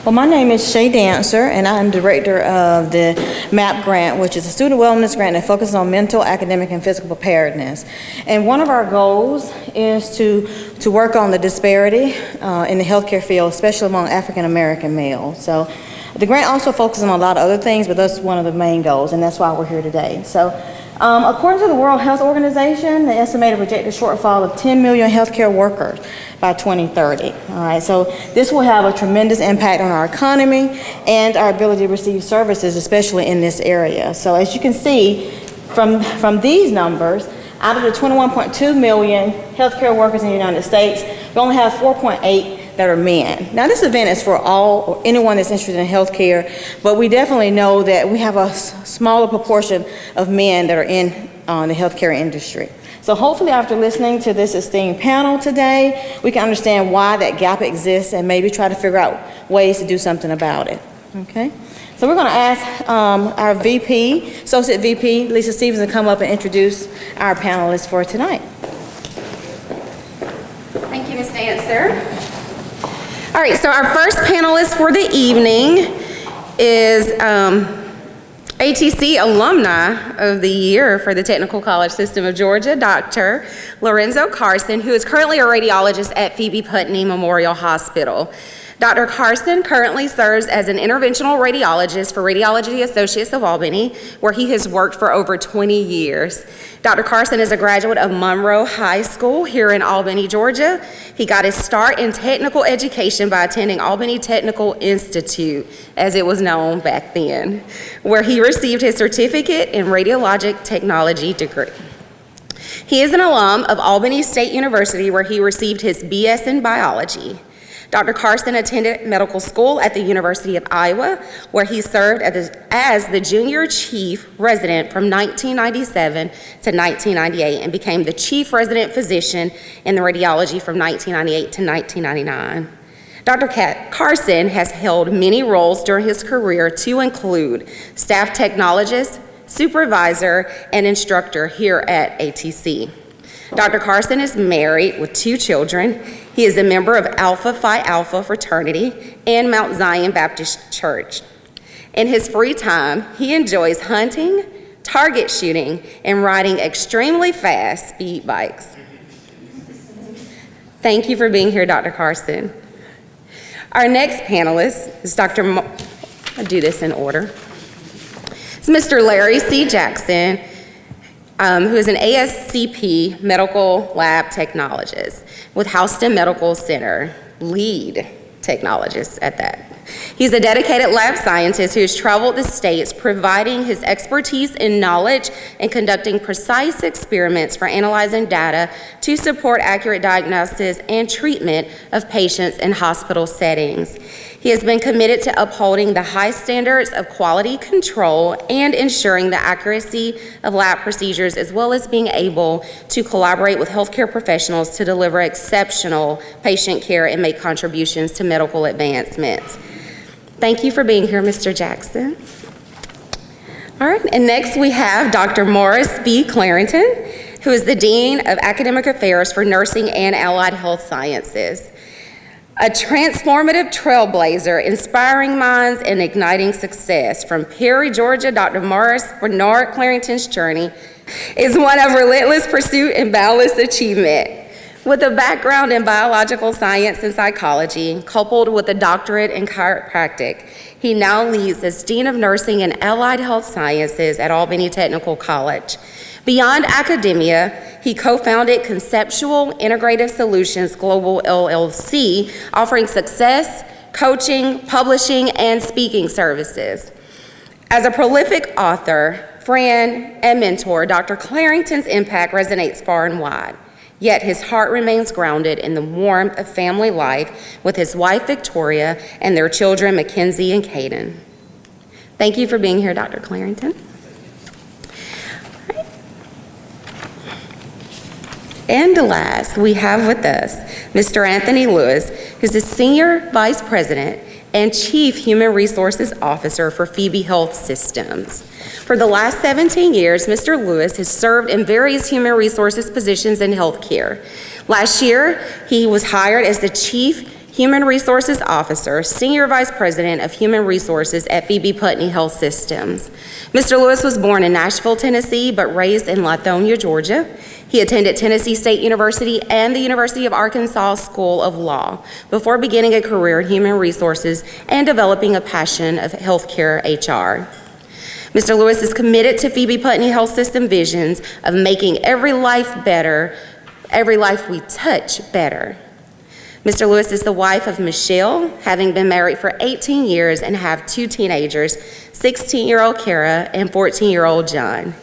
Well, my name is Shay Dancer, and I'm director of the MAP grant, which is a student wellness grant that focuses on mental, academic, and physical preparedness. And one of our goals is to work on the disparity in the healthcare field, especially among African American males. So the grant also focuses on a lot of other things, but that's one of the main goals, and that's why we're here today. So according to the World Health Organization, the estimated projected shortfall of 10 million healthcare workers by 2030. All right, so this will have a tremendous impact on our economy and our ability to receive services, especially in this area. So as you can see from these numbers, out of the 21.2 million healthcare workers in the United States, we only have 4.8 that are men. Now this event is for all or anyone that's interested in healthcare, but we definitely know that we have a smaller proportion of men that are in the healthcare industry. So hopefully after listening to this esteemed panel today, we can understand why that gap exists and maybe try to figure out ways to do something about it. Okay? So we're going to ask our VP, Associate VP, Lisa Stevens, to come up and introduce our panelists for tonight. Thank you, Ms. Dancer. All right, so our first panelist for the evening is ATC Alumni of the Year for the Technical College System of Georgia, Dr. Lorenzo Carson, who is currently a radiologist at Phoebe Putney Memorial Hospital. Dr. Carson currently serves as an interventional radiologist for Radiology Associates of Albany, where he has worked for over 20 years. Dr. Carson is a graduate of Monroe High School here in Albany, Georgia. He got his start in technical education by attending Albany Technical Institute, as it was known back then, where he received his certificate in radiologic technology degree. He is an alum of Albany State University, where he received his BS in biology. Dr. Carson attended medical school at the University of Iowa, where he served as the junior chief resident from 1997 to 1998 and became the chief resident physician in the radiology from 1998 to 1999. Dr. Carson has held many roles during his career to include staff technologist, supervisor, and instructor here at ATC. Dr. Carson is married with 2 children. He is a member of Alpha Phi Alpha fraternity and Mount Zion Baptist Church. In his free time, he enjoys hunting, target shooting, and riding extremely fast speed bikes. Thank you for being here, Dr. Carson. Our next panelist is I'll do this in order. It's Mr. Larry C. Jackson, who is an ASCP medical lab technologist with Houston Medical Center, lead technologist at that. He's a dedicated lab scientist who has traveled the states providing his expertise and knowledge in conducting precise experiments for analyzing data to support accurate diagnosis and treatment of patients in hospital settings. He has been committed to upholding the high standards of quality control and ensuring the accuracy of lab procedures, as well as being able to collaborate with healthcare professionals to deliver exceptional patient care and make contributions to medical advancements. Thank you for being here, Mr. Jackson. All right, and next we have Dr. Morris B. Clarington, who is the Dean of Academic Affairs for Nursing and Allied Health Sciences. A transformative trailblazer, inspiring minds and igniting success. From Perry, Georgia, Dr. Morris Bernard Clarington's journey is one of relentless pursuit and boundless achievement. With a background in biological science and psychology, coupled with a doctorate in chiropractic, he now leads as Dean of Nursing and Allied Health Sciences at Albany Technical College. Beyond academia, he co-founded Conceptual Integrative Solutions Global LLC, offering success, coaching, publishing, and speaking services. As a prolific author, friend, and mentor, Dr. Clarington's impact resonates far and wide. Yet his heart remains grounded in the warmth of family life with his wife, Victoria, and their children, Mackenzie and Caden. Thank you for being here, Dr. Clarington. And last, we have with us Mr. Anthony Lewis, who's the Senior Vice President and Chief Human Resources Officer for Phoebe Health Systems. For the last 17 years, Mr. Lewis has served in various human resources positions in healthcare. Last year, he was hired as the Chief Human Resources Officer, Senior Vice President of Human Resources at Phoebe Putney Health Systems. Mr. Lewis was born in Nashville, Tennessee, but raised in Lithonia, Georgia. He attended Tennessee State University and the University of Arkansas School of Law before beginning a career in human resources and developing a passion of healthcare HR. Mr. Lewis is committed to Phoebe Putney Health System visions of making every life better, every life we touch better. Mr. Lewis is the wife of Michelle, having been married for 18 years and have 2 teenagers, 16-year-old Kara and 14-year-old John.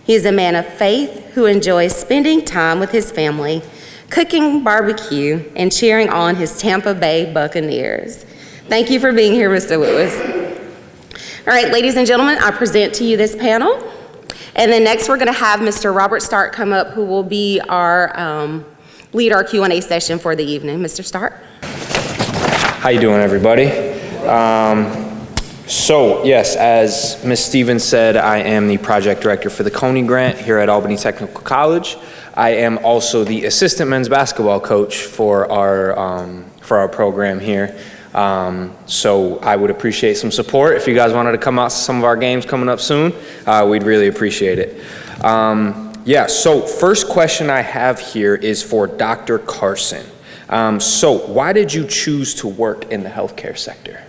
He is a man of faith who enjoys spending time with his family, cooking barbecue, and cheering on his Tampa Bay Buccaneers. Thank you for being here, Mr. Lewis. All right, ladies and gentlemen, I present to you this panel. And then next we're going to have Mr. Robert Stark come up, who will be our lead our Q&A session for the evening. Mr. Stark. How you doing, everybody? So yes, as Ms. Stevens said, I am the project director for the Coney Grant here at Albany Technical College. I am also the assistant men's basketball coach for our program here. So I would appreciate some support. If you guys wanted to come out to some of our games coming up soon, we'd really appreciate it. Yeah, so first question I have here is for Dr. Carson. So why did you choose to work in the healthcare sector?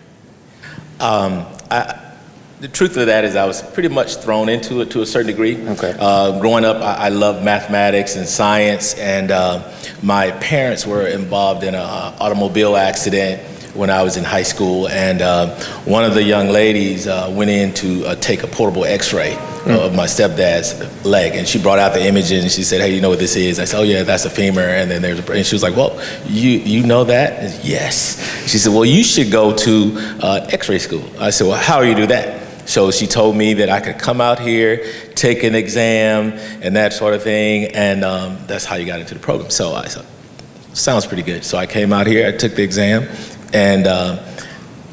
The truth of that is I was pretty much thrown into it to a certain degree. Okay. Growing up, I loved mathematics and science, and my parents were involved in an automobile accident when I was in high school, and one of the young ladies went in to take a portable x-ray of my stepdad's leg, and she brought out the images and she said, "Hey, you know what this is?" I said, "Oh yeah, that's a femur." And then and she was like, "Well, you know that?" I said, "Yes." She said, "Well, you should go to x-ray school." I said, "Well, how do you do that?" So she told me that I could come out here, take an exam, and that sort of thing, and that's how you got into the program. So I said, sounds pretty good. So I came out here, I took the exam, and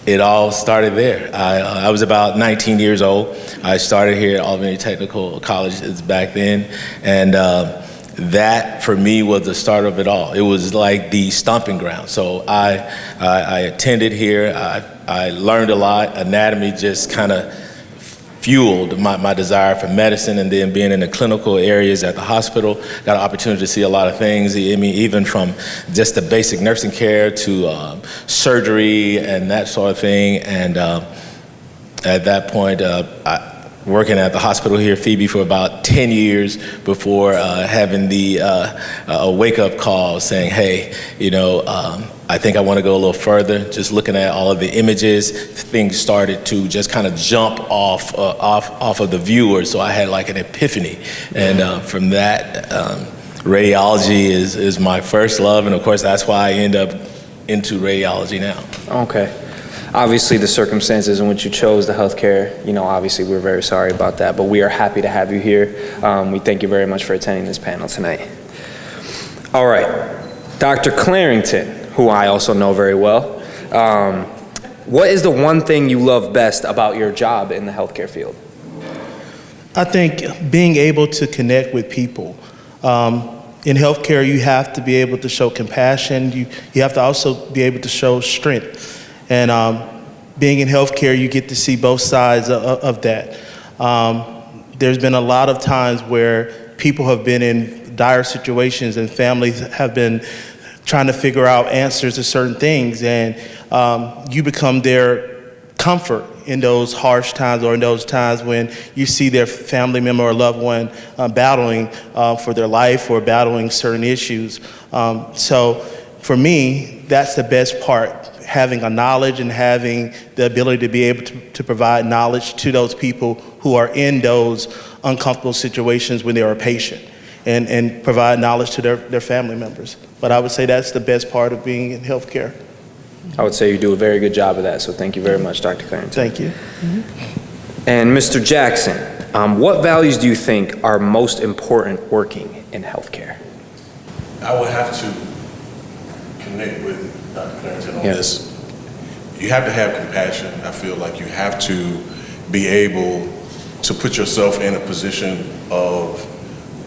it all started there. I was about 19 years old. I started here at Albany Technical College back then, and that for me was the start of it all. It was like the stomping ground. So I attended here. I learned a lot. Anatomy just kind of fueled my desire for medicine, and then being in the clinical areas at the hospital, got an opportunity to see a lot of things. I mean, even from just the basic nursing care to surgery and that sort of thing. And at that point, working at the hospital here, Phoebe, for about 10 years before having the wake-up call saying, "Hey, you know, I think I want to go a little further." Just looking at all of the images, things started to just kind of jump off of the viewer. So I had like an epiphany, and from that, radiology is my first love, and of course that's why I end up into radiology now. Okay. Obviously, the circumstances in which you chose the healthcare, you know, obviously we're very sorry about that, but we are happy to have you here. We thank you very much for attending this panel tonight. All right, Dr. Clarington, who I also know very well, what is the one thing you love best about your job in the healthcare field? I think being able to connect with people. In healthcare, you have to be able to show compassion. You have to also be able to show strength. And being in healthcare, you get to see both sides of that. There's been a lot of times where people have been in dire situations and families have been trying to figure out answers to certain things, and you become their comfort in those harsh times, or in those times when you see their family member or loved one battling for their life or battling certain issues. So for me, that's the best part. Having a knowledge and having the ability to be able to provide knowledge to those people who are in those uncomfortable situations when they're a patient, and provide knowledge to their family members. But I would say that's the best part of being in healthcare. I would say you do a very good job of that, so thank you very much, Dr. Clarington. Thank you. And Mr. Jackson, what values do you think are most important working in healthcare? I would have to connect with Dr. Clarington on this. You have to have compassion. I feel like you have to be able to put yourself in a position of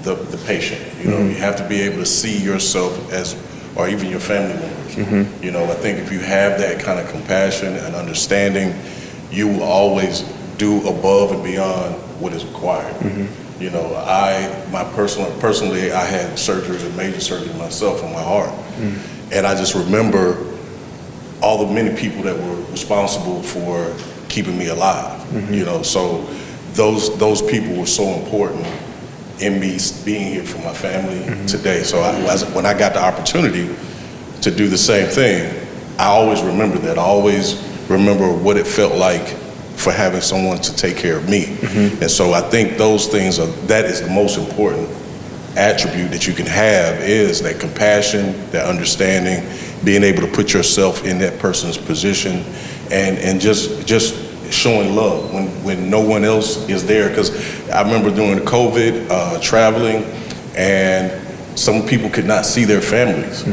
the patient. You know, you have to be able to see yourself as or even your family members. You know, I think if you have that kind of compassion and understanding, you will always do above and beyond what is required. You know, personally, I had surgery, a major surgery myself on my heart. And I just remember all the many people that were responsible for keeping me alive. You know, so those people were so important in me being here for my family today. So when I got the opportunity to do the same thing, I always remember that. I always remember what it felt like for having someone to take care of me. And so I think those things that is the most important attribute that you can have, is that compassion, that understanding, being able to put yourself in that person's position, and just showing love when no one else is there. Because I remember during COVID, traveling, and some people could not see their families.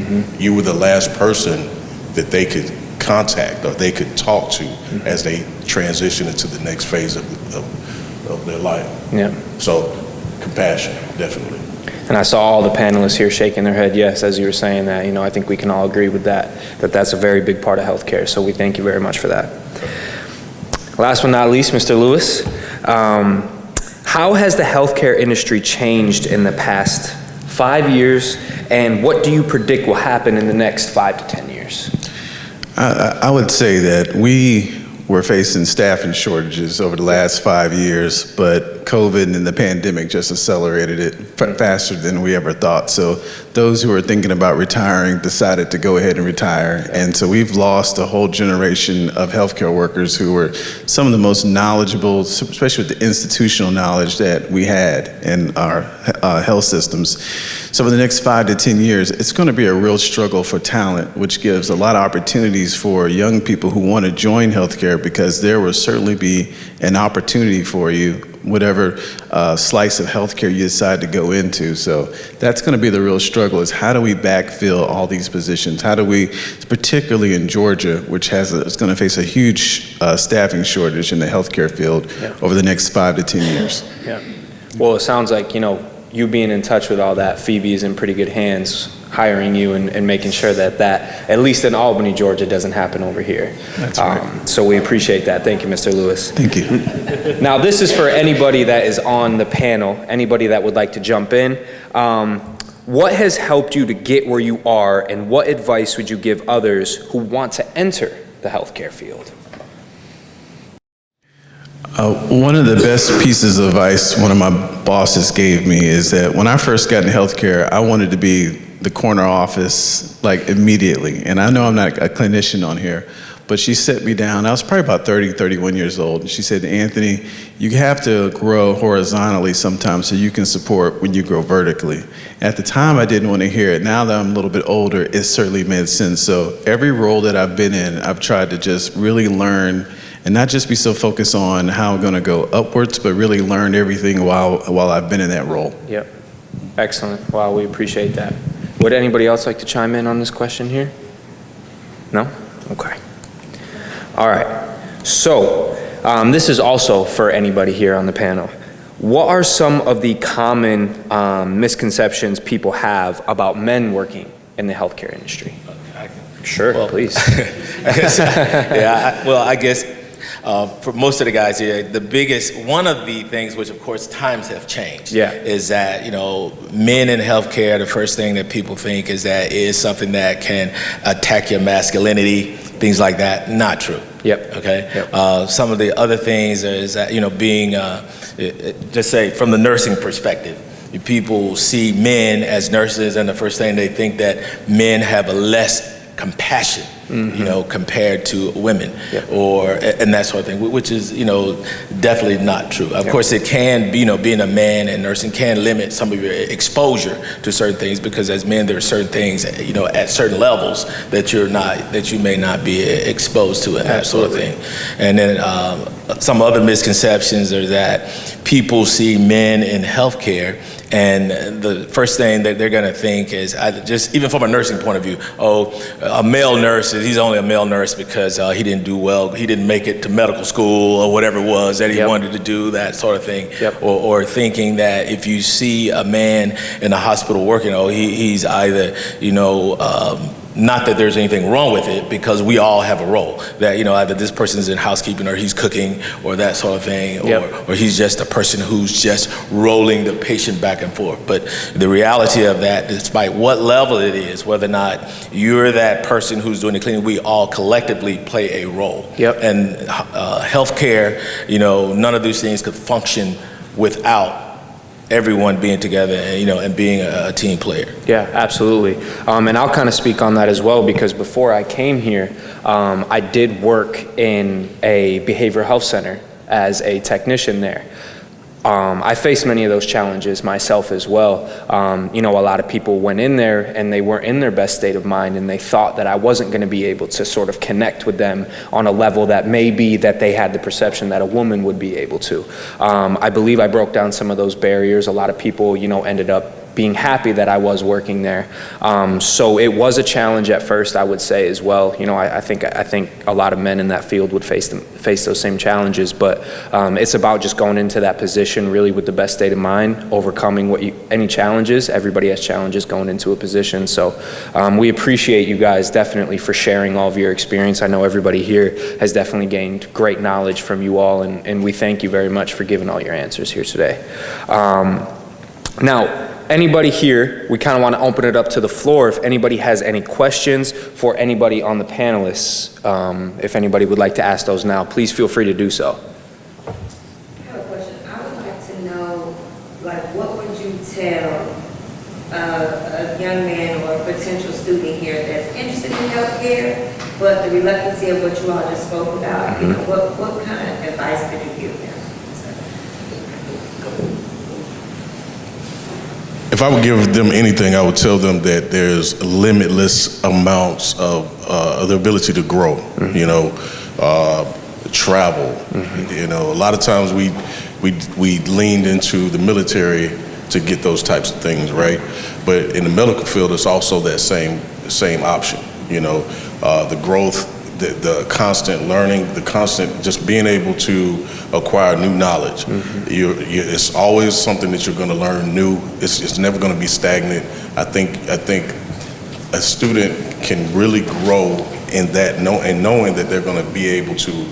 You were the last person that they could contact or they could talk to as they transition into the next phase of their life. Yeah. So compassion, definitely. And I saw all the panelists here shaking their head yes as you were saying that. You know, I think we can all agree with that that's a very big part of healthcare. So we thank you very much for that. Last but not least, Mr. Lewis, how has the healthcare industry changed in the past 5 years, and what do you predict will happen in the next 5 to 10 years? I would say that we were facing staffing shortages over the last 5 years, but COVID and the pandemic just accelerated it faster than we ever thought. So those who were thinking about retiring decided to go ahead and retire. And so we've lost a whole generation of healthcare workers who were some of the most knowledgeable, especially with the institutional knowledge that we had in our health systems. So for the next 5 to 10 years, it's going to be a real struggle for talent, which gives a lot of opportunities for young people who want to join healthcare, because there will certainly be an opportunity for you, whatever slice of healthcare you decide to go into. So that's going to be the real struggle, is how do we backfill all these positions? How do we, particularly in Georgia, which is going to face a huge staffing shortage in the healthcare field over the next 5 to 10 years. Yeah. Well, it sounds like, you know, you being in touch with all that, Phoebe is in pretty good hands hiring you and making sure that at least in Albany, Georgia, doesn't happen over here. That's right. So we appreciate that. Thank you, Mr. Lewis. Thank you. Now, this is for anybody that is on the panel, anybody that would like to jump in. What has helped you to get where you are, and what advice would you give others who want to enter the healthcare field? One of the best pieces of advice one of my bosses gave me is that when I first got into healthcare, I wanted to be the corner office like immediately. And I know I'm not a clinician on here, but she set me down. I was probably about 30, 31 years old. And she said, Anthony, you have to grow horizontally sometimes so you can support when you grow vertically. At the time, I didn't want to hear it. Now that I'm a little bit older, it certainly made sense. So every role that I've been in, I've tried to just really learn and not just be so focused on how I'm going to go upwards, but really learn everything while I've been in that role. Yep. Excellent. Wow, we appreciate that. Would anybody else like to chime in on this question here? No? Okay. All right. So this is also for anybody here on the panel. What are some of the common misconceptions people have about men working in the healthcare industry? Sure, well, please. I guess for most of the guys here, one of the things, which of course times have changed, is that, you know, men in healthcare, the first thing that people think is that is something that can attack your masculinity, things like that. Not true. Yep. Okay. Yep. Some of the other things is that, you know, being, just say from the nursing perspective, people see men as nurses, and the first thing they think that men have a less compassion, you know, compared to women, and that sort of thing, which is, you know, definitely not true. Of course, it can be, you know, being a man in nursing can limit some of your exposure to certain things, because as men, there are certain things, you know, at certain levels that you may not be exposed to, and that sort of thing. And then some other misconceptions are that people see men in healthcare, and the first thing that they're going to think is, just even from a nursing point of view, a male nurse that he's only a male nurse because he didn't do well, he didn't make it to medical school or whatever it was that he wanted to do, that sort of thing. Or thinking that if you see a man in the hospital working, he's either, not that there's anything wrong with it, because we all have a role. That, either this person is in housekeeping or he's cooking or that sort of thing, or he's just a person who's just rolling the patient back and forth. But the reality of that, despite what level it is, whether or not you're that person who's doing the cleaning, we all collectively play a role. And healthcare, none of these things could function without everyone being together and being a team player. Yeah, absolutely. And I'll kind of speak on that as well, because before I came here, I did work in a behavioral health center as a technician there. I faced many of those challenges myself as well. A lot of people went in there and they weren't in their best state of mind, and they thought that I wasn't going to be able to sort of connect with them on a level that maybe that they had the perception that a woman would be able to. I believe I broke down some of those barriers. A lot of people, ended up being happy that I was working there. So it was a challenge at first, I would say as well. I think a lot of men in that field would face those same challenges, but it's about just going into that position really with the best state of mind, overcoming any challenges. Everybody has challenges going into a position. So we appreciate you guys definitely for sharing all of your experience. I know everybody here has definitely gained great knowledge from you all, and we thank you very much for giving all your answers here today. Now, anybody here, we kind of want to open it up to the floor. If anybody has any questions for anybody on the panelists, if anybody would like to ask those now, please feel free to do so. I have a question. I would like to know, what would you tell a young man or a potential student here that's interested in healthcare, but the reluctancy of what you all just spoke about? What kind of advice could you give them? If I would give them anything, I would tell them that there's limitless amounts of the ability to grow, travel. A lot of times we leaned into the military to get those types of things, right? But in the medical field, it's also that same option, the growth, the constant learning, the constant just being able to acquire new knowledge. It's always something that you're going to learn new. It's never going to be stagnant. I think a student can really grow in that, and knowing that they're going to be able to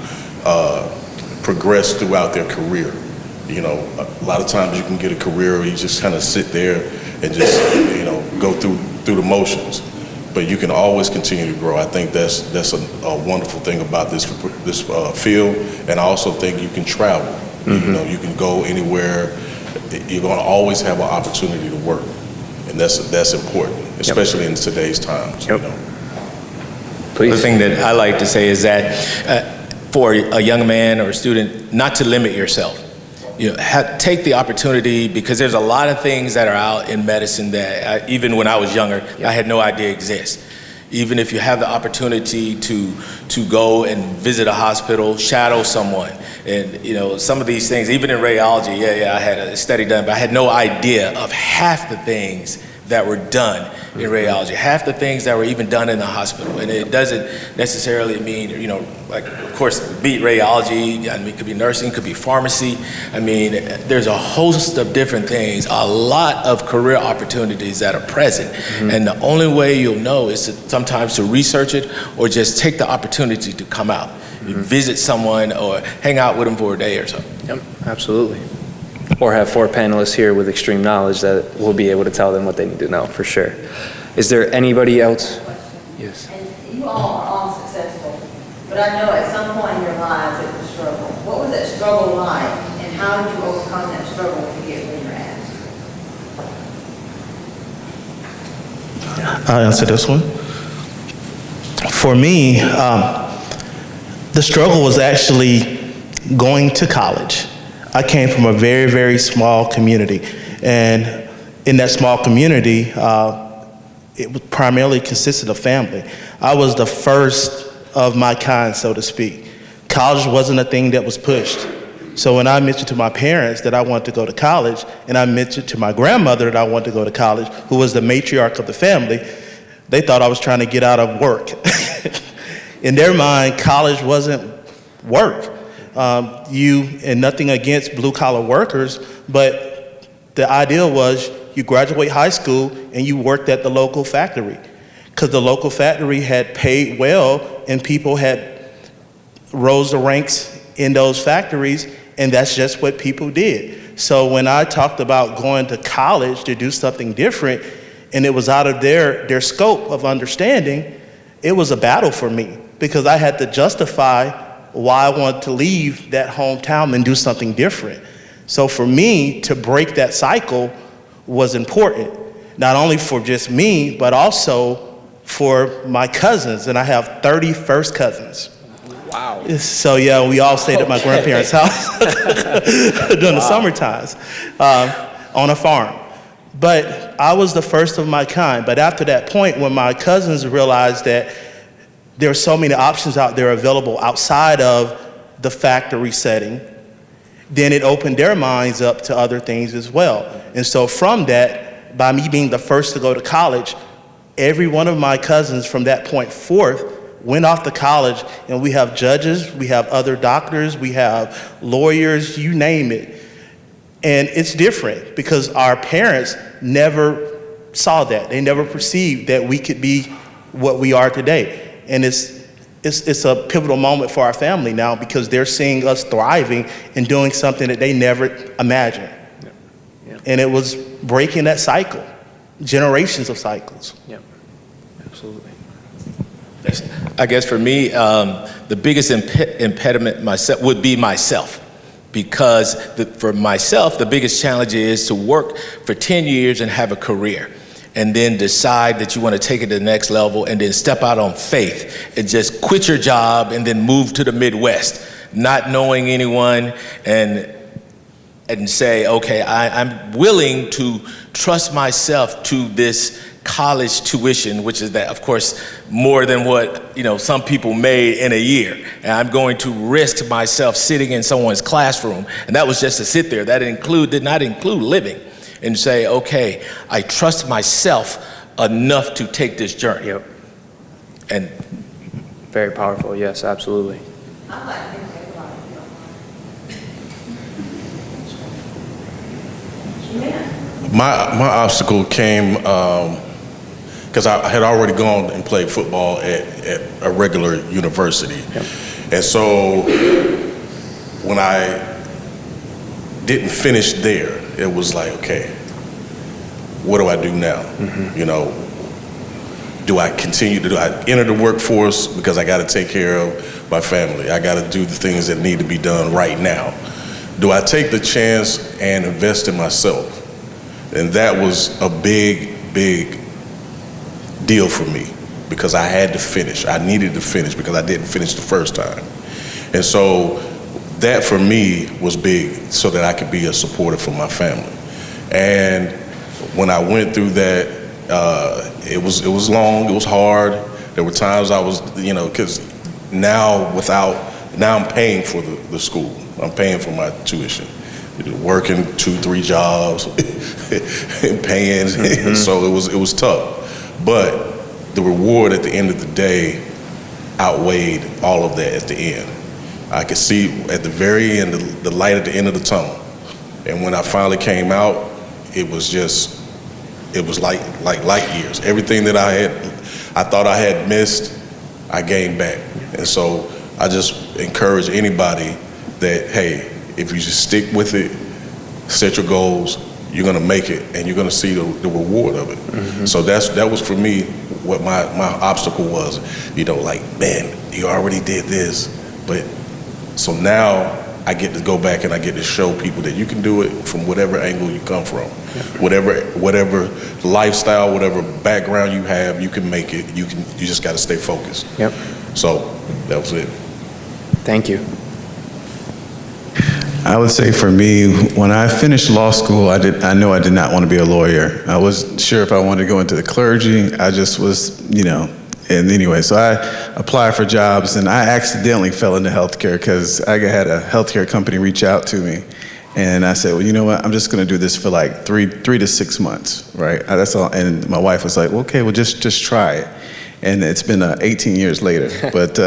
progress throughout their career. A lot of times you can get a career where you just kind of sit there and just go through the motions. But you can always continue to grow. I think that's a wonderful thing about this field, and I also think you can travel. You can go anywhere. You're going to always have an opportunity to work, and that's important, especially in today's times. Please. The thing that I like to say is that for a young man or a student, not to limit yourself. Take the opportunity, because there's a lot of things that are out in medicine that even when I was younger, I had no idea exist. Even if you have the opportunity to go and visit a hospital, shadow someone, and some of these things, even in radiology, I had a study done, but I had no idea of half the things that were done in radiology, half the things that were even done in the hospital. And it doesn't necessarily mean, of course, beat radiology, it could be nursing, could be pharmacy. There's a host of different things, a lot of career opportunities that are present. And the only way you'll know is sometimes to research it, or just take the opportunity to come out, visit someone, or hang out with them for a day or so. Yep, absolutely. Or have 4 panelists here with extreme knowledge that will be able to tell them what they need to know, for sure. Is there anybody else? Yes. And you all are all successful, but I know at some point in your lives it was a struggle. What was that struggle like, and how did you overcome that struggle to get where you're at? I'll answer this one. For me, the struggle was actually going to college. I came from a very, very small community, and in that small community, it primarily consisted of family. I was the first of my kind, so to speak. College wasn't a thing that was pushed. So when I mentioned to my parents that I wanted to go to college, and I mentioned to my grandmother that I wanted to go to college, who was the matriarch of the family, they thought I was trying to get out of work. In their mind, college wasn't work. And nothing against blue-collar workers, but the idea was you graduate high school and you worked at the local factory, because the local factory had paid well and people had rose the ranks in those factories, and that's just what people did. So when I talked about going to college to do something different, and it was out of their scope of understanding, it was a battle for me, because I had to justify why I wanted to leave that hometown and do something different. So for me to break that cycle was important, not only for just me, but also for my cousins, and I have 30 first cousins. Wow. So yeah, we all stayed at my grandparents' house during the summer times on a farm. But I was the first of my kind. But after that point, when my cousins realized that there are so many options out there available outside of the factory setting, then it opened their minds up to other things as well. And so from that, by me being the first to go to college, every one of my cousins from that point forth went off to college, and we have judges, we have other doctors, we have lawyers, you name it. And it's different because our parents never saw that. They never perceived that we could be what we are today. And it's a pivotal moment for our family now, because they're seeing us thriving and doing something that they never imagined. Yeah. And it was breaking that cycle, generations of cycles. Yep. Absolutely. I guess for me, the biggest impediment would be myself. Because for myself, the biggest challenge is to work for 10 years and have a career, and then decide that you want to take it to the next level, and then step out on faith and just quit your job and then move to the Midwest, not knowing anyone, and say, okay, I'm willing to trust myself to this college tuition, which is that, of course, more than what some people made in a year. And I'm going to risk myself sitting in someone's classroom, and that was just to sit there. That did not include living, and say, okay, I trust myself enough to take this journey. Yep. And Very powerful. Yes, absolutely. I'd like to take a lot of your My obstacle came because I had already gone and played football at a regular university. Yep. And so when I didn't finish there, it was like, okay, what do I do now? Do I continue do I enter the workforce because I got to take care of my family? I got to do the things that need to be done right now. Do I take the chance and invest in myself? And that was a big deal for me, because I had to finish. I needed to finish because I didn't finish the first time. And so that for me was big, so that I could be a supporter for my family. And when I went through that, it was long, it was hard. There were times I was, because now I'm paying for the school. I'm paying for my tuition. Working 2-3 jobs and paying, so it was tough. But the reward at the end of the day outweighed all of that at the end. I could see at the very end the light at the end of the tunnel. And when I finally came out, it was like light years. Everything that I thought I had missed, I gained back. And so I just encourage anybody that, hey, if you just stick with it, set your goals, you're gonna make it, and you're gonna see the reward of it. So that was for me what my obstacle was. Like, man, you already did this, but so now I get to go back and I get to show people that you can do it from whatever angle you come from, whatever lifestyle, whatever background you have, you can make it. You just got to stay focused. Yep. So that was it. Thank you. I would say for me, when I finished law school, I knew I did not want to be a lawyer. I wasn't sure if I wanted to go into the clergy. I just was, and anyway, so I applied for jobs, and I accidentally fell into healthcare because I had a healthcare company reach out to me. And I said, well, you know what, I'm just going to do this for like three to 6 months, right? That's all. And my wife was like, well, okay, well, just try it. and it's been 18 years later. But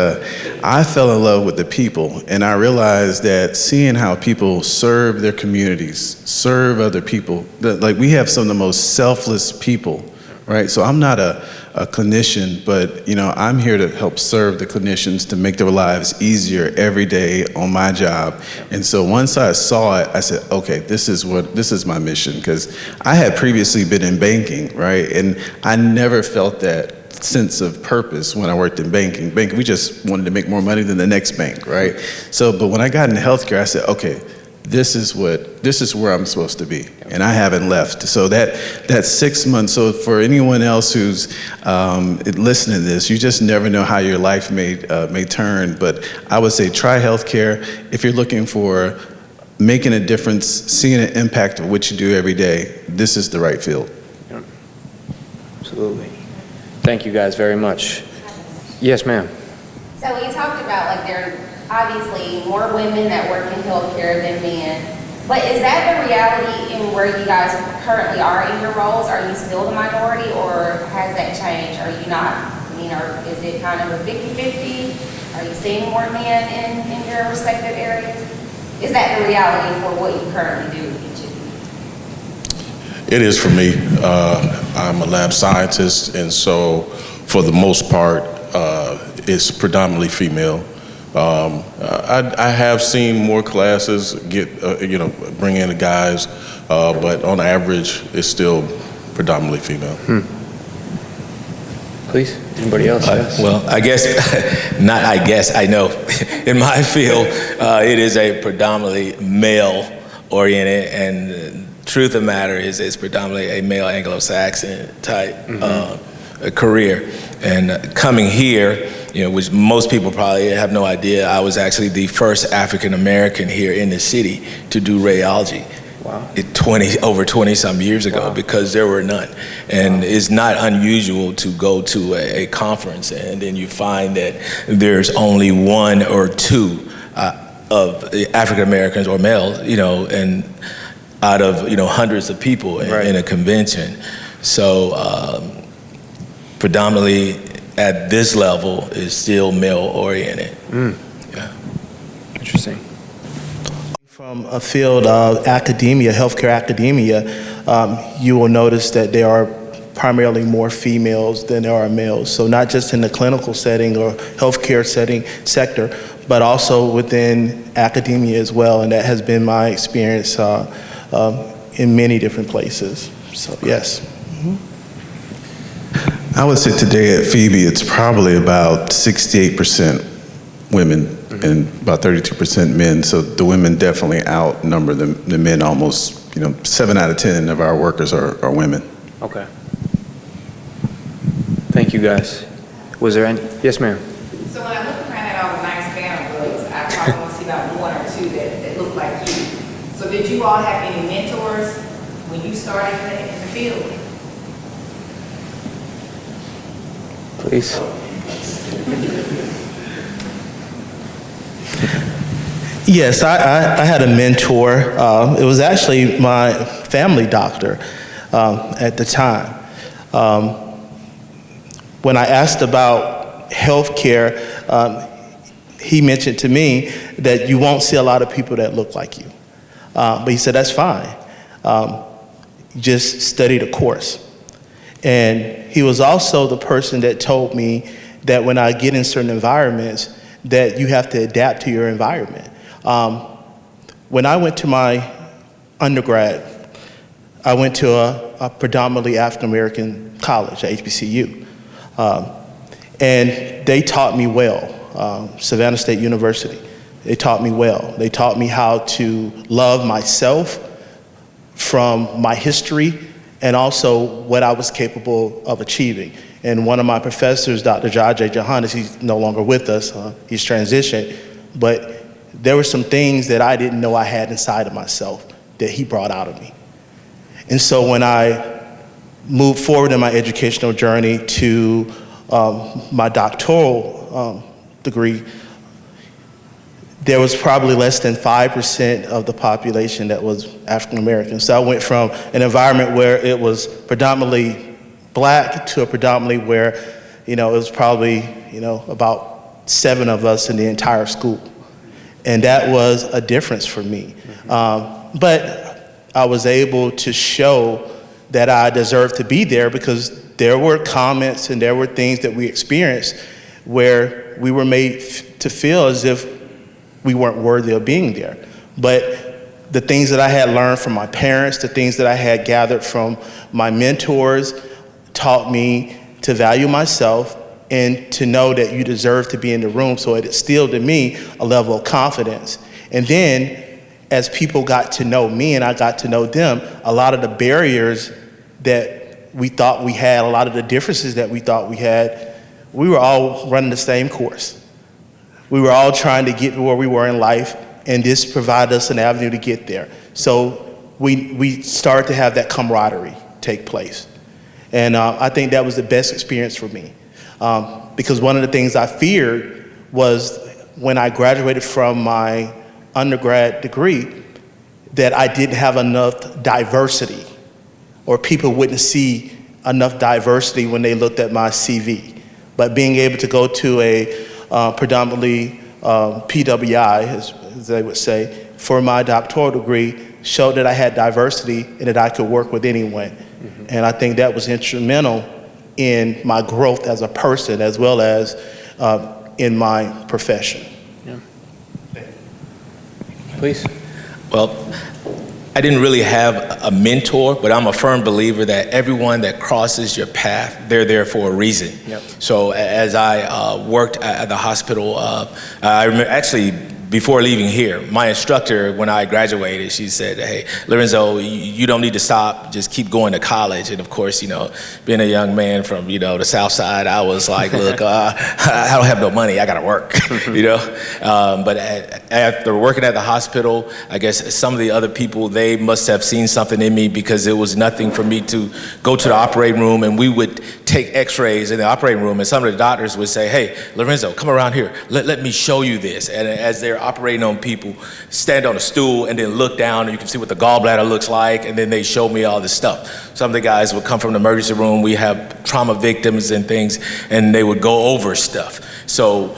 I fell in love with the people, and I realized that seeing how people serve their communities, serve other people, like we have some of the most selfless people, right? So I'm not a clinician, but I'm here to help serve the clinicians to make their lives easier every day on my job. And so once I saw it, I said, okay, this is my mission, because I had previously been in banking, right? And I never felt that sense of purpose when I worked in banking. We just wanted to make more money than the next bank, right? So, but when I got into healthcare, I said, okay, this is where I'm supposed to be, and I haven't left. So that 6 months. So for anyone else who's listening to this, you just never know how your life may turn. But I would say try healthcare if you're looking for making a difference, seeing an impact of what you do every day. This is the right field. Yep. Absolutely. Thank you guys very much. Yes, ma'am. So you talked about like there are obviously more women that work in healthcare than men, but is that the reality in where you guys currently are in your roles? Are you still the minority, or has that changed? Are you not? I mean, or is it kind of a 50-50? Are you seeing more men in your respective areas? Is that the reality for what you currently do with each of you? It is for me. I'm a lab scientist, and so for the most part, it's predominantly female. I have seen more classes bring in the guys, but on average, it's still predominantly female. Please, anybody else? Yes. Well, I know. In my field, it is a predominantly male-oriented, and the truth of the matter is it's predominantly a male Anglo-Saxon type career. And coming here, which most people probably have no idea, I was actually the first African American here in the city to do radiology. Wow. Over 20-some years ago. Wow. Because there were none. And it's not unusual to go to a conference and then you find that there's only one or two of African Americans or males, and out of hundreds of people in a convention. So predominantly at this level is still male-oriented. Yeah. Interesting. From a field of academia, healthcare academia, you will notice that there are primarily more females than there are males. So not just in the clinical setting or healthcare sector, but also within academia as well. And that has been my experience in many different places. So yes. I would say today at Phoebe, it's probably about 68% women and about 32% men. So the women definitely outnumber the men almost, 7 out of 10 of our workers are women. Okay. Thank you, guys. Was there any? Yes, ma'am. So when I look around at all the nice families, I probably want to see about one or two that look like you. So did you all have any mentors when you started in the field? Please. Yes, I had a mentor. It was actually my family doctor at the time. When I asked about healthcare, he mentioned to me that you won't see a lot of people that look like you. But he said, that's fine. Just study the course. And he was also the person that told me that when I get in certain environments, that you have to adapt to your environment. When I went to my undergrad, I went to a predominantly African-American college, at HBCU. And they taught me well, Savannah State University. They taught me well. They taught me how to love myself from my history and also what I was capable of achieving. And one of my professors, Dr. Jaje Johannes, he's no longer with us, he's transitioned, but there were some things that I didn't know I had inside of myself that he brought out of me. And so when I moved forward in my educational journey to my doctoral degree, there was probably less than 5% of the population that was African American. So I went from an environment where it was predominantly black to a predominantly where it was probably, about 7 of us in the entire school. And that was a difference for me. But I was able to show that I deserved to be there because there were comments and there were things that we experienced where we were made to feel as if we weren't worthy of being there. But the things that I had learned from my parents, the things that I had gathered from my mentors taught me to value myself and to know that you deserve to be in the room. So it instilled in me a level of confidence. And then as people got to know me and I got to know them, a lot of the barriers that we thought we had, a lot of the differences that we thought we had, we were all running the same course. We were all trying to get to where we were in life, and this provided us an avenue to get there. So we started to have that camaraderie take place. And I think that was the best experience for me. Because one of the things I feared was when I graduated from my undergrad degree, that I didn't have enough diversity, or people wouldn't see enough diversity when they looked at my CV. But being able to go to a predominantly PWI, as they would say, for my doctoral degree, showed that I had diversity and that I could work with anyone. And I think that was instrumental in my growth as a person as well as in my profession. Please. Well, I didn't really have a mentor, but I'm a firm believer that everyone that crosses your path, they're there for a reason. Yep. So as I worked at the hospital, I remember actually before leaving here, my instructor, when I graduated, she said, "Hey, Lorenzo, you don't need to stop. Just keep going to college." And of course, being a young man from, the South Side, I was like, look, I don't have no money. I got to work, But after working at the hospital, I guess some of the other people, they must have seen something in me because it was nothing for me to go to the operating room, and we would take x-rays in the operating room, and some of the doctors would say, "Hey, Lorenzo, come around here. Let me show you this." And as they're operating on people, stand on a stool and then look down and you can see what the gallbladder looks like, and then they show me all this stuff. Some of the guys would come from the emergency room, we have trauma victims and things, and they would go over stuff. So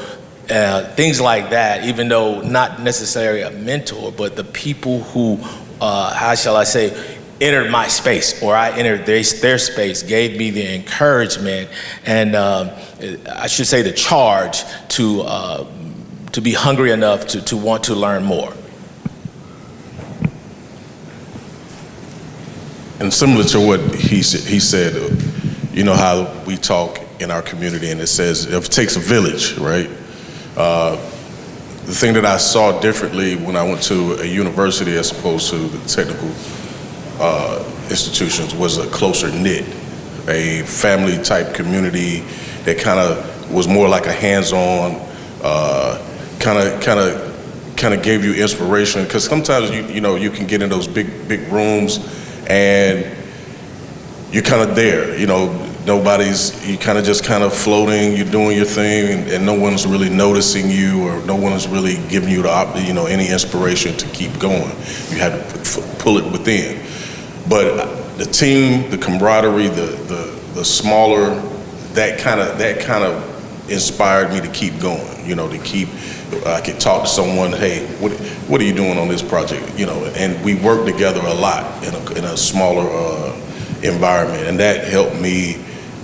things like that, even though not necessarily a mentor, but the people who, how shall I say, entered my space, or I entered their space, gave me the encouragement and I should say the charge to be hungry enough to want to learn more. And similar to what he said, how we talk in our community, and it says it takes a village, right? The thing that I saw differently when I went to a university as opposed to the technical institutions was a closer knit, a family type community that kind of was more like a hands-on, kind of gave you inspiration, because sometimes you can get in those big rooms and you're kind of there, you just kind of floating, you're doing your thing, and no one's really noticing you, or no one is really giving you any inspiration to keep going. You have to pull it within. But the team, the camaraderie, the smaller, that kind of inspired me to keep going. I could talk to someone, "Hey, what are you doing on this project?" And we work together a lot in a smaller environment, and that helped me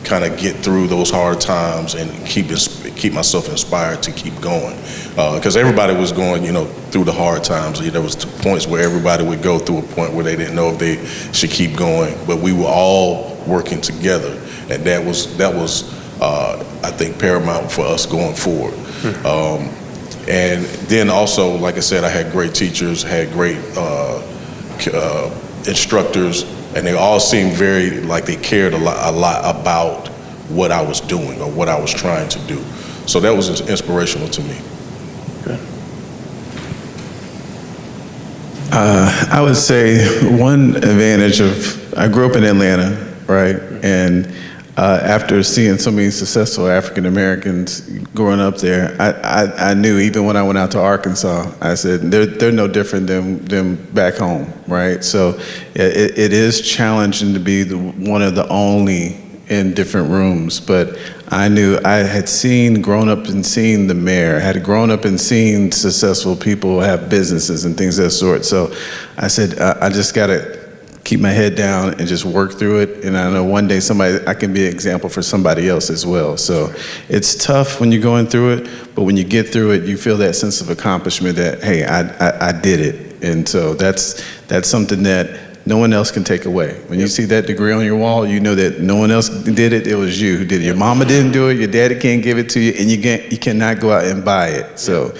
kind of get through those hard times and keep myself inspired to keep going. Because everybody was going, through the hard times. There was points where everybody would go through a point where they didn't know if they should keep going, but we were all working together, and that was I think paramount for us going forward. And then also, like I said, I had great teachers, had great instructors, and they all seemed very like they cared a lot about what I was doing or what I was trying to do. So that was inspirational to me. Good. I would say one advantage I grew up in Atlanta, right? And after seeing so many successful African Americans growing up there, I knew even when I went out to Arkansas, I said they're no different than back home, right? So it is challenging to be one of the only in different rooms, but I knew I had grown up and seen the mayor, had grown up and seen successful people have businesses and things of that sort. So I said, I just got to keep my head down and just work through it. And I know one day I can be an example for somebody else as well. So it's tough when you're going through it, but when you get through it, you feel that sense of accomplishment that, hey, I did it. And so that's something that no one else can take away. When you see that degree on your wall, you know that no one else did it. It was you who did it. Your mama didn't do it. Your daddy can't give it to you, and you cannot go out and buy it. So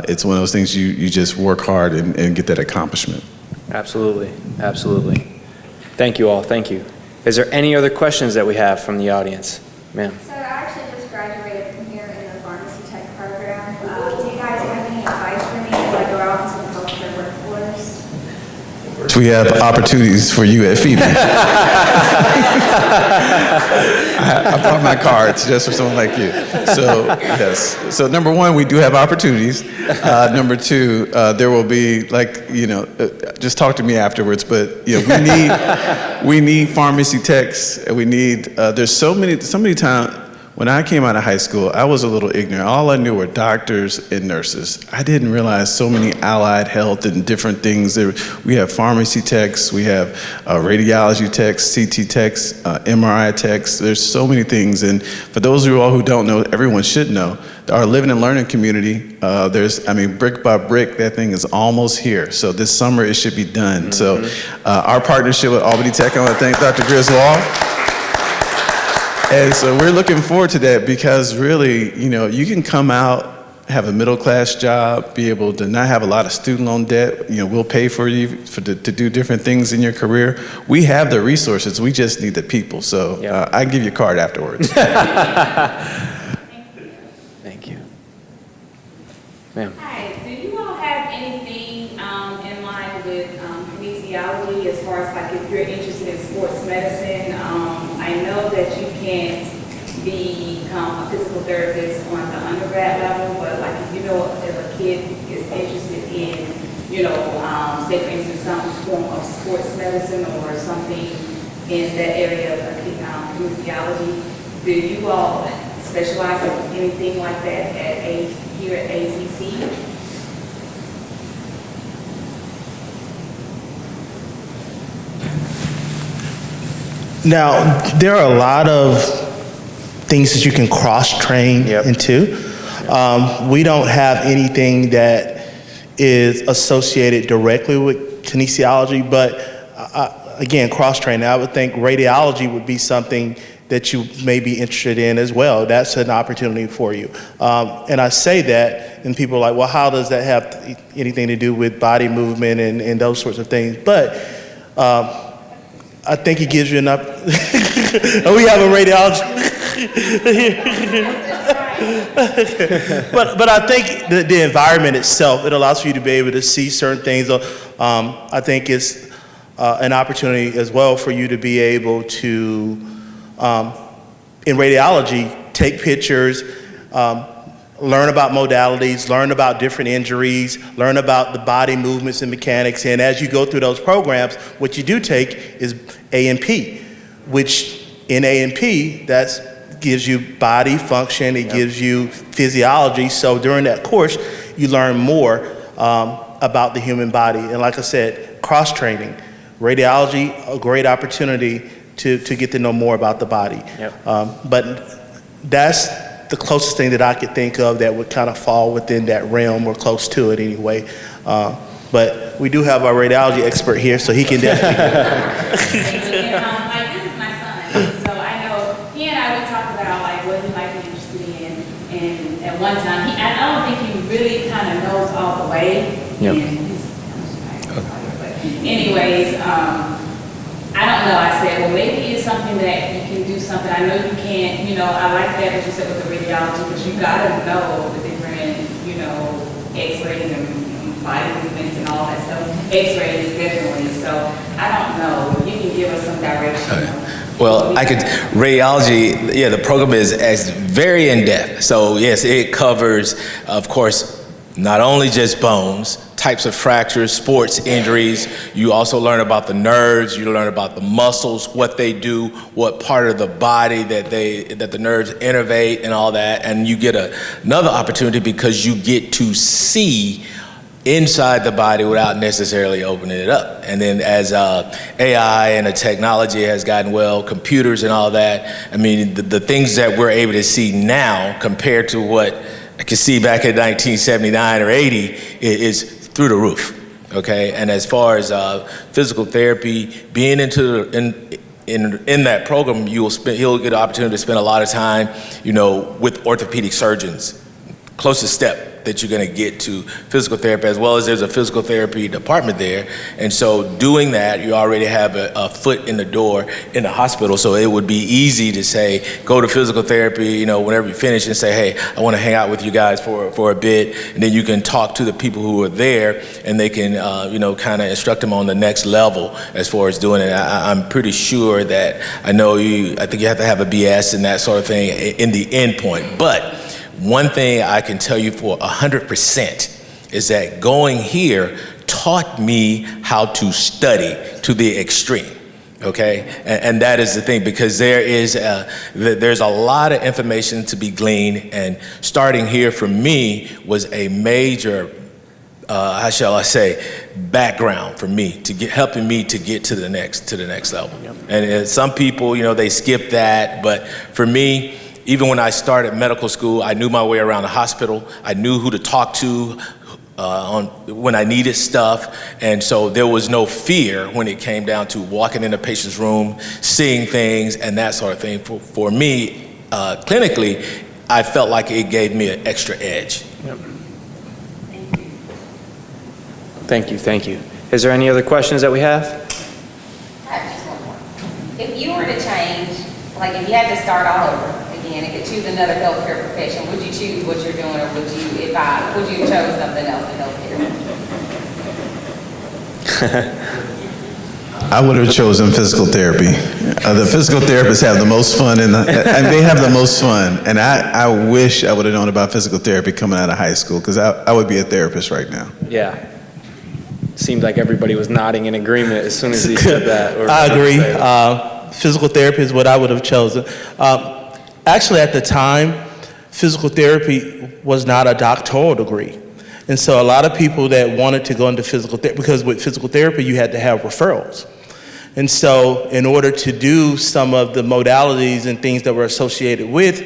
it's one of those things you just work hard and get that accomplishment. Absolutely, absolutely. Thank you all, thank you. Is there any other questions that we have from the audience? Ma'am. So I actually just graduated from here in the pharmacy tech program. Do you guys have any advice for me as I go out into the healthcare workforce? We have opportunities for you at FEMA. I brought my cards just for someone like you. So, yes. So, number one, we do have opportunities. Number two, there will be, just talk to me afterwards, but, we need pharmacy techs. We need, there's so many times. When I came out of high school, I was a little ignorant. All I knew were doctors and nurses. I didn't realize so many allied health and different things. We have pharmacy techs, we have radiology techs, CT techs, MRI techs. There's so many things. And for those of you all who don't know, everyone should know, our living and learning community, brick by brick, that thing is almost here. So this summer it should be done. So our partnership with Albany Tech, I want to thank Dr. Griswold. And so we're looking forward to that because really, you can come out, have a middle-class job, be able to not have a lot of student loan debt. We'll pay for you to do different things in your career. We have the resources. We just need the people. So I can give you a card afterwards. Thank you. Ma'am. Hi, do you all have anything in line with kinesiology as far as if you're interested in sports medicine? I know that you can't become a physical therapist on the undergrad level, but if a kid is interested in, say for instance, some form of sports medicine or something in that area of kinesiology, do you all specialize in anything like that here at ATC? Now, there are a lot of things that you can cross-train into. We don't have anything that is associated directly with kinesiology, but again, cross-training. I would think radiology would be something that you may be interested in as well. That's an opportunity for you. And I say that, and people are like, well, how does that have anything to do with body movement and those sorts of things? But I think it gives you enough. We have a radiologist. but I think the environment itself, it allows for you to be able to see certain things. I think it's an opportunity as well for you to be able to, in radiology, take pictures, learn about modalities, learn about different injuries, learn about the body movements and mechanics. And as you go through those programs, what you do take is A&P, which in A&P, that gives you body function, it gives you physiology. So during that course, you learn more about the human body. And like I said, cross-training, radiology, a great opportunity to get to know more about the body. But that's the closest thing that I could think of that would kind of fall within that realm or close to it anyway. But we do have our radiology expert here, so he can definitely. This is my son, so I know he and I would talk about what he might be interested in, and at one time, I don't think he really kind of knows all the way. Anyways, I don't know. I said, well, maybe it's something that you can do something. I know you can't, I like that what you said with the radiology, because you got to know the different, x-rays and body movements and all that stuff. X-rays definitely. So I don't know. You can give us some direction. Well, radiology, the program is very in-depth. So yes, it covers, of course, not only just bones, types of fractures, sports injuries. You also learn about the nerves, you learn about the muscles, what they do, what part of the body that the nerves innervate and all that. And you get another opportunity because you get to see inside the body without necessarily opening it up. And then as AI and the technology has gotten well, computers and all that, I mean, the things that we're able to see now compared to what I could see back in 1979 or 80 is through the roof, okay? And as far as physical therapy, being in that program, you'll get an opportunity to spend a lot of time, with orthopedic surgeons. Closest step that you're going to get to physical therapy, as well as there's a physical therapy department there. And so doing that, you already have a foot in the door in the hospital. So it would be easy to say, go to physical therapy, whenever you finish, and say, hey, I want to hang out with you guys for a bit. And then you can talk to the people who are there, and they can, kind of instruct them on the next level as far as doing it. I'm pretty sure that I think you have to have a BS and that sort of thing in the end point. But one thing I can tell you for 100% is that going here taught me how to study to the extreme, okay? And that is the thing, because there's a lot of information to be gleaned, and starting here for me was a major, how shall I say, background for me, helping me to get to the next level. Yep. And some people, they skip that, but for me, even when I started medical school, I knew my way around the hospital. I knew who to talk to when I needed stuff. And so there was no fear when it came down to walking in a patient's room, seeing things, and that sort of thing. For me, clinically, I felt like it gave me an extra edge. Yep. Thank you. Is there any other questions that we have? I have just one more. If you were to change, like if you had to start all over, and could choose another healthcare profession, would you choose what you're doing, or would you have chose something else in healthcare? I would have chosen physical therapy. The physical therapists have the most fun, and they have the most fun. And I wish I would have known about physical therapy coming out of high school, because I would be a therapist right now. Yeah. Seemed like everybody was nodding in agreement as soon as he said that. I agree. Physical therapy is what I would have chosen. Actually, at the time, physical therapy was not a doctoral degree. And so a lot of people that wanted to go into physical therapy, because with physical therapy, you had to have referrals. And so in order to do some of the modalities and things that were associated with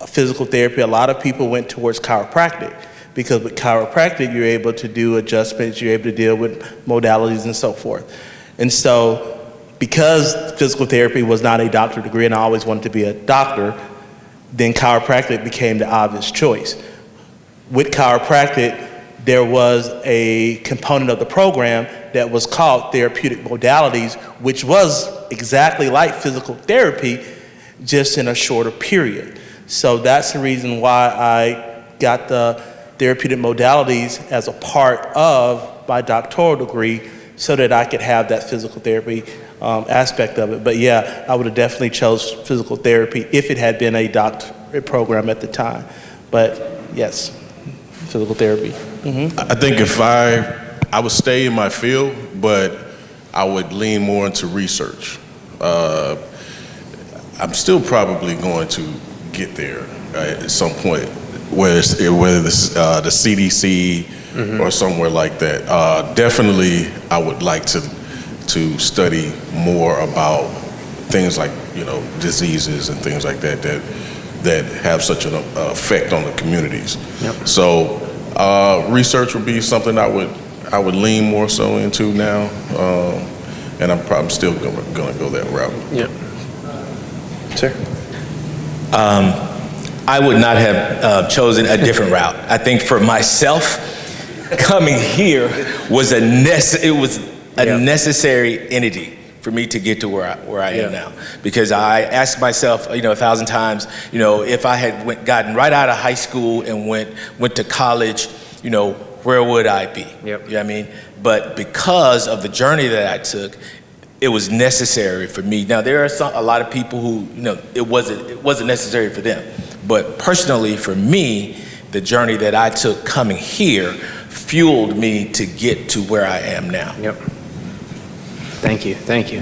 physical therapy, a lot of people went towards chiropractic. Because with chiropractic, you're able to do adjustments, you're able to deal with modalities and so forth. And so because physical therapy was not a doctorate degree, and I always wanted to be a doctor, then chiropractic became the obvious choice. With chiropractic, there was a component of the program that was called therapeutic modalities, which was exactly like physical therapy, just in a shorter period. So that's the reason why I got the therapeutic modalities as a part of my doctoral degree, so that I could have that physical therapy aspect of it. But yeah, I would have definitely chose physical therapy if it had been a doctorate program at the time. But yes, physical therapy. Mm-hmm. I think if I would stay in my field, but I would lean more into research. I'm still probably going to get there at some point, whether it's the CDC or somewhere like that. Definitely, I would like to study more about things like diseases and things like that have such an effect on the communities. Yep. So research would be something I would lean more so into now, and I'm still going to go that route. Yep. Sir. I would not have chosen a different route. I think for myself, coming here was a necessary entity for me to get to where I am now. Because I asked myself, 1,000 times, if I had gotten right out of high school and went to college, where would I be? Yep. You know what I mean? But because of the journey that I took, it was necessary for me. Now there are a lot of people who, it wasn't necessary for them. But personally, for me, the journey that I took coming here fueled me to get to where I am now. Yep. Thank you. Thank you.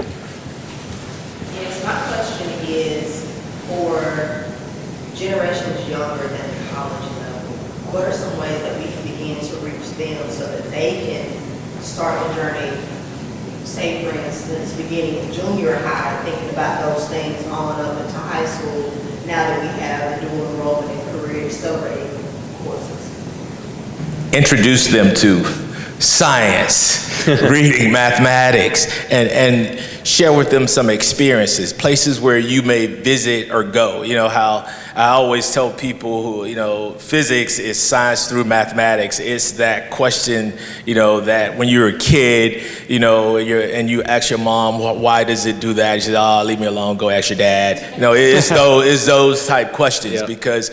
Yes, my question is for generations younger than the college level, what are some ways that we can begin to reach them so that they can start the journey, say for instance, beginning in junior high, thinking about those things on up into high school, now that we have the dual enrollment and career accelerating courses? Introduce them to science, reading, mathematics, and share with them some experiences, places where you may visit or go. You know how I always tell people who, physics is science through mathematics. It's that question, that when you're a kid, and you ask your mom, why does it do that? She says, oh, leave me alone, go ask your dad. It's those type questions. Yep. Because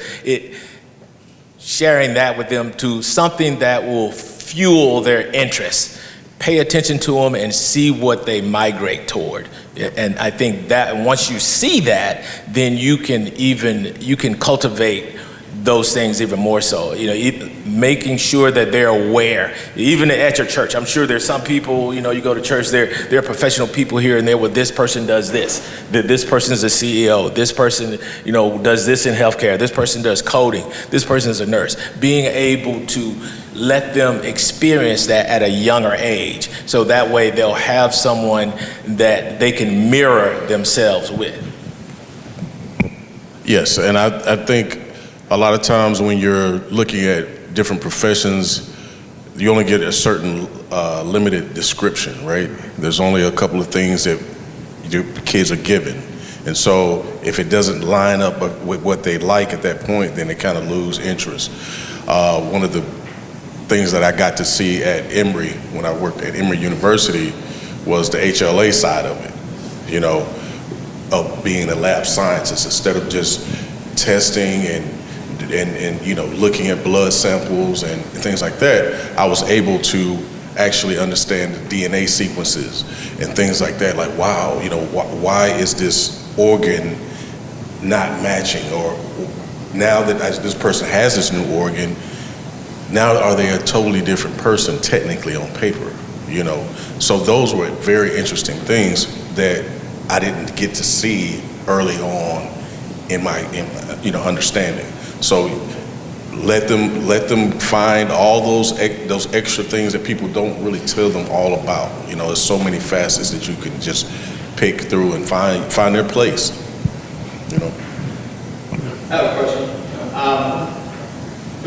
sharing that with them to something that will fuel their interest. Pay attention to them and see what they migrate toward. And I think that once you see that, then you can cultivate those things even more so. Making sure that they're aware, even at your church. I'm sure there's some people, you go to church, they're professional people here and there where this person does this. This person is a CEO. This person, does this in healthcare. This person does coding. This person is a nurse. Being able to let them experience that at a younger age. So that way they'll have someone that they can mirror themselves with. Yes, and I think a lot of times when you're looking at different professions, you only get a certain limited description, right? There's only a couple of things that your kids are given. And so if it doesn't line up with what they like at that point, then they kind of lose interest. One of the things that I got to see at Emory when I worked at Emory University was the HLA side of it, of being a lab scientist. Instead of just testing and looking at blood samples and things like that, I was able to actually understand the DNA sequences and things like that. Like, wow, why is this organ not matching? Or now that this person has this new organ, now are they a totally different person technically on paper? So those were very interesting things that I didn't get to see early on in my understanding. So let them find all those extra things that people don't really tell them all about. There's so many facets that you can just pick through and find their place. I have a question.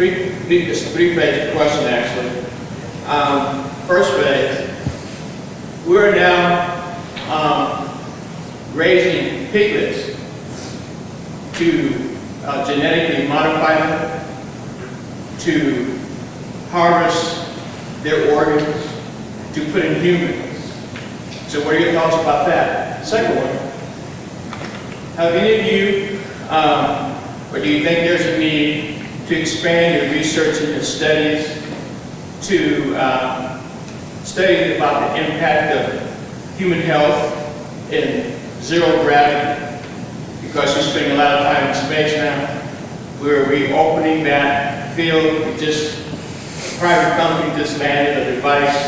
It's a three-phase question, actually. First phase, we're now raising piglets to genetically modify them, to harvest their organs, to put in humans. So what are your thoughts about that? Second one, have any of you, or do you think there's a need to expand your research and your studies to study about the impact of human health in zero gravity? Because you're spending a lot of time in space now. We're reopening that field. A private company just landed a device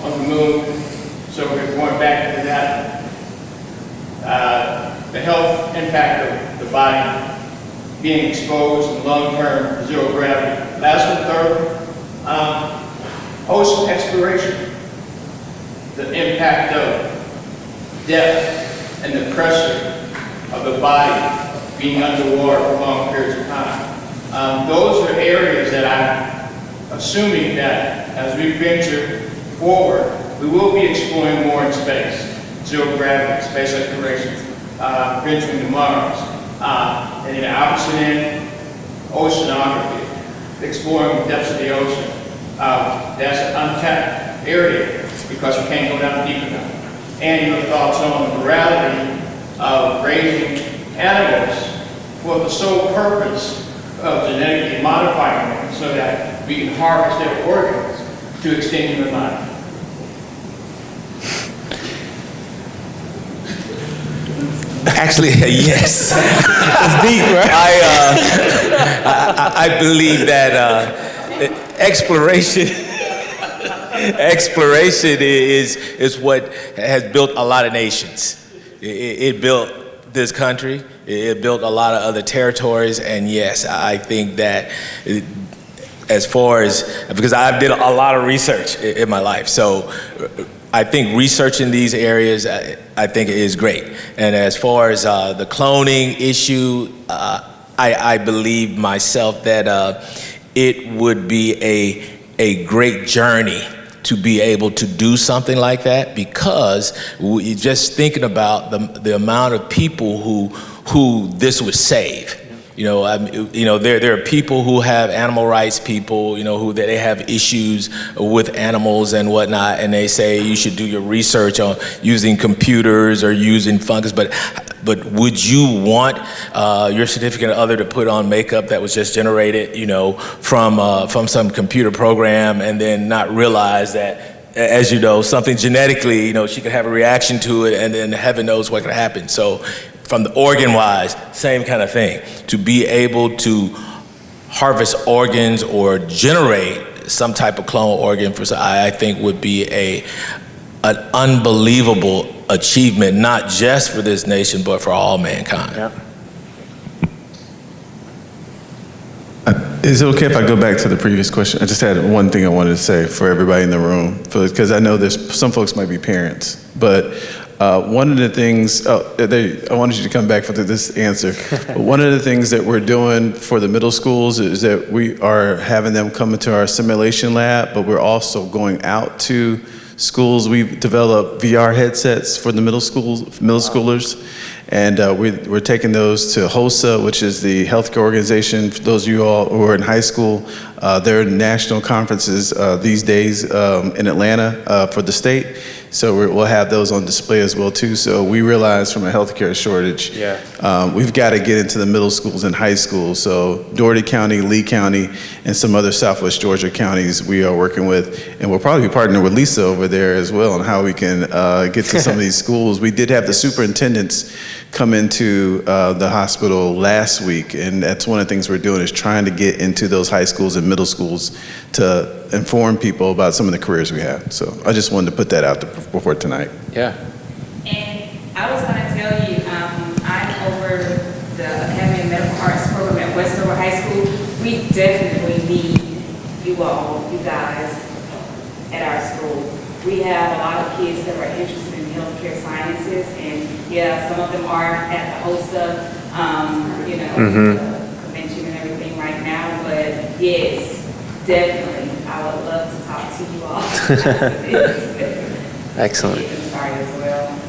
on the moon, so we're going back to that. The health impact of the body being exposed in long-term zero gravity. Last one, third, ocean exploration. The impact of depth and the pressure of the body being underwater for long periods of time. Those are areas that I'm assuming that as we venture forward, we will be exploring more in space. Zero gravity, space exploration, venturing to Mars. And then opposite end, oceanography, exploring the depths of the ocean. That's an untapped area because we can't go down deep enough. And your thoughts on the morality of raising animals for the sole purpose of genetically modifying them so that we can harvest their organs to extend human life. Actually, yes. That's deep, right? I believe that exploration Exploration is what has built a lot of nations. It built this country. It built a lot of other territories. And yes, I think that as far as, because I've did a lot of research in my life, so I think researching these areas, I think is great. And as far as the cloning issue, I believe myself that it would be a great journey to be able to do something like that, because just thinking about the amount of people who this would save. There are people who have animal rights people, who they have issues with animals and whatnot, and they say you should do your research on using computers or using fungus. But would you want your significant other to put on makeup that was just generated, from some computer program, and then not realize that, as you know, something genetically, she could have a reaction to it, and then heaven knows what could happen. So, from the organ-wise, same kind of thing. To be able to harvest organs or generate some type of clone organ I think would be an unbelievable achievement, not just for this nation, but for all mankind. Yeah. Is it okay if I go back to the previous question? I just had one thing I wanted to say for everybody in the room, because I know there's some folks might be parents, but one of the things, I wanted you to come back for this answer. One of the things that we're doing for the middle schools is that we are having them come into our simulation lab, but we're also going out to schools. We've developed VR headsets for the middle schoolers, and we're taking those to HOSA, which is the healthcare organization. For those of you all who are in high school, there are national conferences these days in Atlanta for the state. So we'll have those on display as well too. So we realize from a healthcare shortage, we've got to get into the middle schools and high schools. So Dougherty County, Lee County, and some other Southwest Georgia counties we are working with, and we'll probably partner with Lisa over there as well on how we can get to some of these schools. We did have the superintendents come into the hospital last week, and that's one of the things we're doing is trying to get into those high schools and middle schools to inform people about some of the careers we have. So I just wanted to put that out before tonight. Yeah. And I was going to tell you, I'm over the Academy of Medical Arts program at Westover High School. We definitely need you guys at our school. We have a lot of kids that are interested in healthcare sciences, and some of them are at the HOSA, convention and everything right now. But yes, definitely, I would love to talk to you all. Excellent. As well.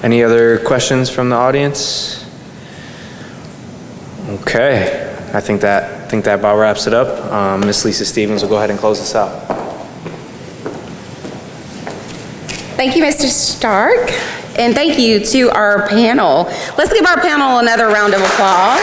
Any other questions from the audience? Okay, I think that about wraps it up. Miss Lisa Stevens will go ahead and close this out. Thank you, Mr. Stark, and thank you to our panel. Let's give our panel another round of applause.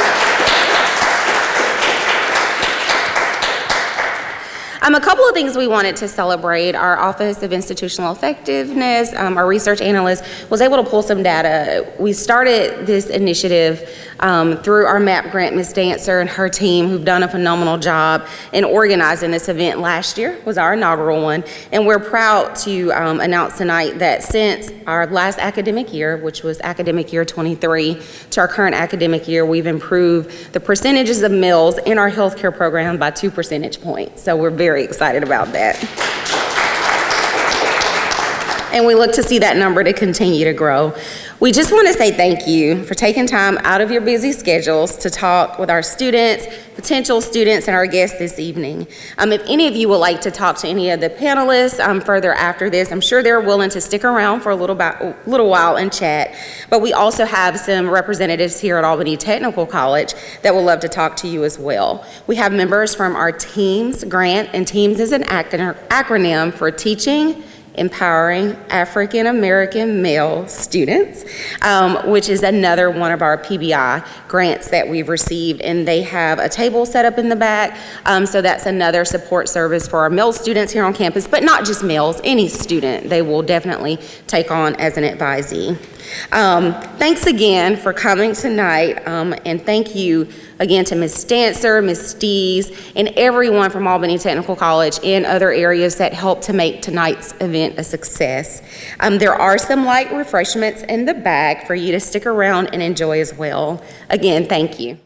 A couple of things we wanted to celebrate. Our Office of Institutional Effectiveness, our research analyst, was able to pull some data. We started this initiative through our MAP grant, Ms. Dancer and her team, who've done a phenomenal job in organizing this event. Last year was our inaugural one, and we're proud to announce tonight that since our last academic year, which was academic year 23, to our current academic year, we've improved the percentages of males in our healthcare program by 2 percentage points. So we're very excited about that. And we look to see that number to continue to grow. We just want to say thank you for taking time out of your busy schedules to talk with our students, potential students, and our guests this evening. If any of you would like to talk to any of the panelists further after this, I'm sure they're willing to stick around for a little while and chat. But we also have some representatives here at Albany Technical College that would love to talk to you as well. We have members from our TEAMS grant, and TEAMS is an acronym for Teaching Empowering African American Male Students, which is another one of our PBI grants that we've received, and they have a table set up in the back, so that's another support service for our male students here on campus, but not just males, any student they will definitely take on as an advisee. Thanks again for coming tonight, and thank you again to Ms. Stancer, Ms. Stees, and everyone from Albany Technical College and other areas that helped to make tonight's event a success. There are some light refreshments in the back for you to stick around and enjoy as well. Again, thank you.